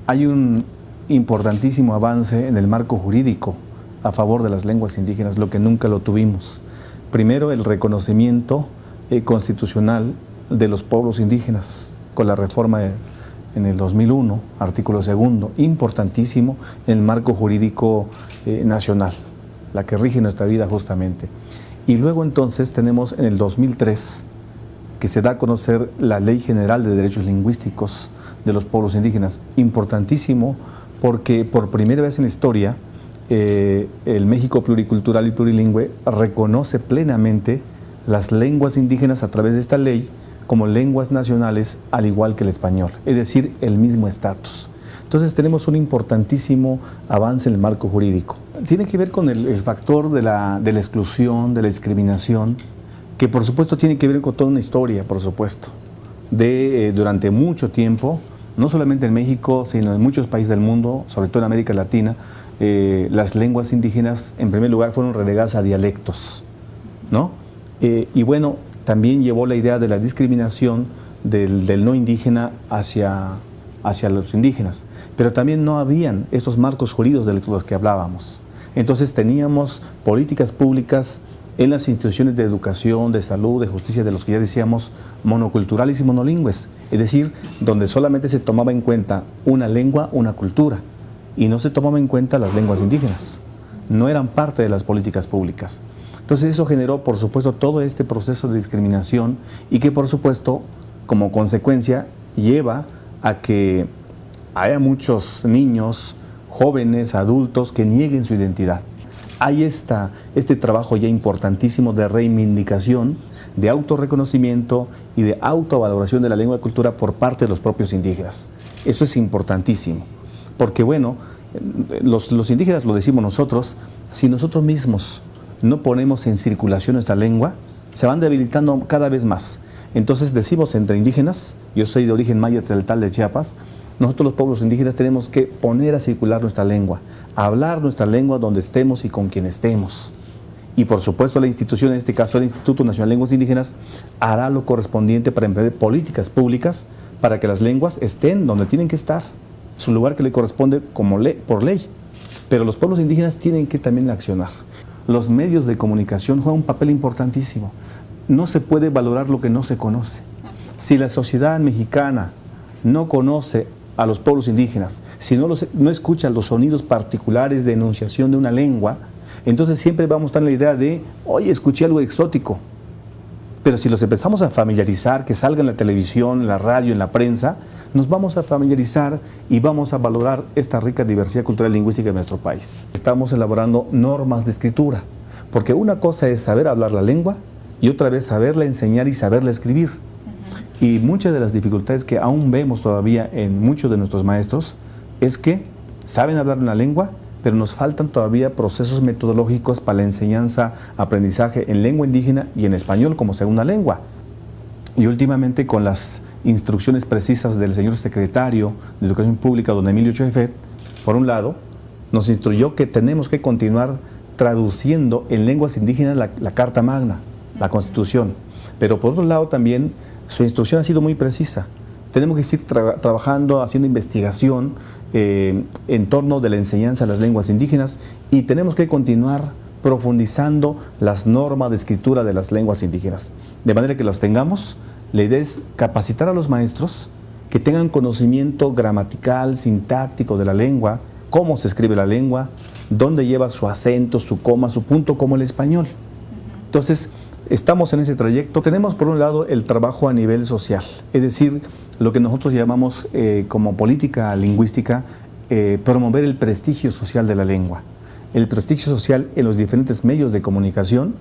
hay un importantísimo avance en el marco jurídico a favor de las lenguas indígenas, lo que nunca lo tuvimos. Primero, el reconocimiento constitucional de los pueblos indígenas con la reforma en el 2001, artículo 2, importantísimo en el marco jurídico nacional, la que rige nuestra vida justamente. Y luego entonces tenemos en el 2003 que se da a conocer la Ley General de Derechos Lingüísticos de los pueblos indígenas, importantísimo porque por primera vez en la historia el México pluricultural y plurilingüe reconoce plenamente las lenguas indígenas a través de esta ley como lenguas nacionales, al igual que el español, es decir, el mismo estatus. Entonces tenemos un importantísimo avance en el marco jurídico. Tiene que ver con el factor de la exclusión, de la discriminación, que por supuesto tiene que ver con toda una historia, por supuesto, durante mucho tiempo, no solamente en México, sino en muchos países del mundo, sobre todo en América Latina, las lenguas indígenas, en primer lugar, fueron relegadas a dialectos, ¿no? Y bueno, también llevó la idea de la discriminación del no indígena hacia los indígenas, pero también no habían estos marcos jurídicos de los que hablábamos. Entonces teníamos políticas públicas en las instituciones de educación, de salud, de justicia, de los que ya decíamos, monoculturales y monolingües, es decir, donde solamente se tomaba en cuenta una lengua, una cultura, y no se tomaba en cuenta las lenguas indígenas, no eran parte de las políticas públicas. Entonces eso generó, por supuesto, todo este proceso de discriminación y que, por supuesto, como consecuencia, lleva a que haya muchos niños, jóvenes, adultos que nieguen su identidad. Hay este trabajo ya importantísimo de reivindicación, de autorreconocimiento y de autovaloración de la lengua y cultura por parte de los propios indígenas. Eso es importantísimo, porque bueno, los indígenas lo decimos nosotros, si nosotros mismos no ponemos en circulación nuestra lengua, se van debilitando cada vez más. Entonces decimos entre indígenas, yo soy de origen maya tzeltal de Chiapas, nosotros los pueblos indígenas tenemos que poner a circular nuestra lengua, hablar nuestra lengua donde estemos y con quien estemos. Y por supuesto la institución, en este caso el Instituto Nacional de Lenguas Indígenas, hará lo correspondiente para emprender políticas públicas para que las lenguas estén donde tienen que estar, su lugar que le corresponde por ley. Pero los pueblos indígenas tienen que también accionar. Los medios de comunicación juegan un papel importantísimo. No se puede valorar lo que no se conoce. Si la sociedad mexicana no conoce a los pueblos indígenas, si no escucha los sonidos particulares de enunciación de una lengua, entonces siempre vamos a estar en la idea de, oye, escuché algo exótico. Pero si los empezamos a familiarizar, que salga en la televisión, en la radio, en la prensa, nos vamos a familiarizar y vamos a valorar esta rica diversidad cultural y lingüística de nuestro país. Estamos elaborando normas de escritura, porque una cosa es saber hablar la lengua y otra vez saberla enseñar y saberla escribir. Y muchas de las dificultades que aún vemos todavía en muchos de nuestros maestros es que saben hablar una lengua, pero nos faltan todavía procesos metodológicos para la enseñanza, aprendizaje en lengua indígena y en español como segunda lengua. Y últimamente con las instrucciones precisas del señor secretario de Educación Pública, don Emilio Choefet, por un lado, nos instruyó que tenemos que continuar traduciendo en lenguas indígenas la Carta Magna, la Constitución. Pero por otro lado también su instrucción ha sido muy precisa. Tenemos que seguir trabajando, haciendo investigación en torno de la enseñanza de las lenguas indígenas y tenemos que continuar profundizando las normas de escritura de las lenguas indígenas. De manera que las tengamos, la idea es capacitar a los maestros que tengan conocimiento gramatical, sintáctico de la lengua, cómo se escribe la lengua, dónde lleva su acento, su coma, su punto, como el español. Entonces, estamos en ese trayecto. Tenemos por un lado el trabajo a nivel social, es decir, lo que nosotros llamamos como política lingüística, promover el prestigio social de la lengua, el prestigio social en los diferentes medios de comunicación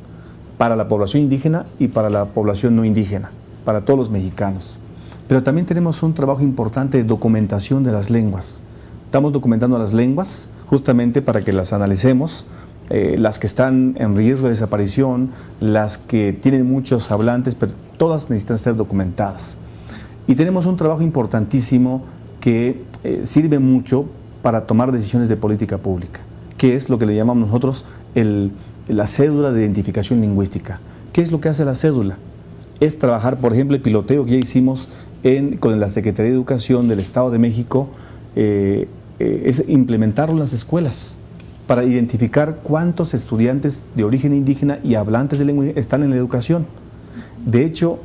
para la población indígena y para la población no indígena, para todos los mexicanos. Pero también tenemos un trabajo importante de documentación de las lenguas. Estamos documentando las lenguas justamente para que las analicemos, las que están en riesgo de desaparición, las que tienen muchos hablantes, pero todas necesitan ser documentadas. Y tenemos un trabajo importantísimo que sirve mucho para tomar decisiones de política pública, que es lo que le llamamos nosotros la cédula de identificación lingüística. ¿Qué es lo que hace la cédula? Es trabajar, por ejemplo, el piloteo que ya hicimos con la Secretaría de Educación del Estado de México, es implementarlo en las escuelas para identificar cuántos estudiantes de origen indígena y hablantes de lengua indígena están en la educación. De hecho,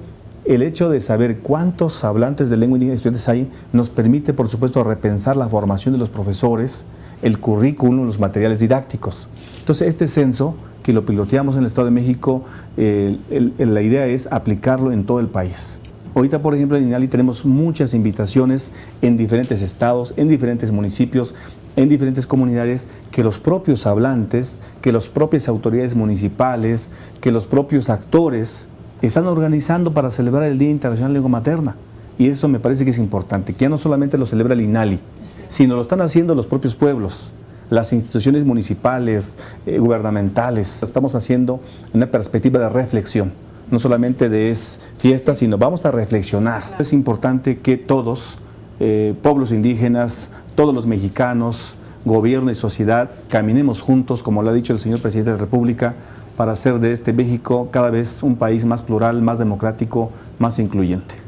el hecho de saber cuántos hablantes de lengua indígena y estudiantes hay nos permite, por supuesto, repensar la formación de los profesores, el currículum, los materiales didácticos. Entonces, este censo, que lo piloteamos en el Estado de México, la idea es aplicarlo en todo el país. Ahorita, por ejemplo, en INALI tenemos muchas invitaciones en diferentes estados, en diferentes municipios, en diferentes comunidades, que los propios hablantes, que las propias autoridades municipales, que los propios actores están organizando para celebrar el Día Internacional de la Lengua Materna. Y eso me parece que es importante, que ya no solamente lo celebra el INALI, sino lo están haciendo los propios pueblos, las instituciones municipales, gubernamentales. Lo estamos haciendo en una perspectiva de reflexión, no solamente de fiesta, sino vamos a reflexionar. Es importante que todos, pueblos indígenas, todos los mexicanos, gobierno y sociedad, caminemos juntos, como lo ha dicho el señor Presidente de la República, para hacer de este México cada vez un país más plural, más democrático, más incluyente.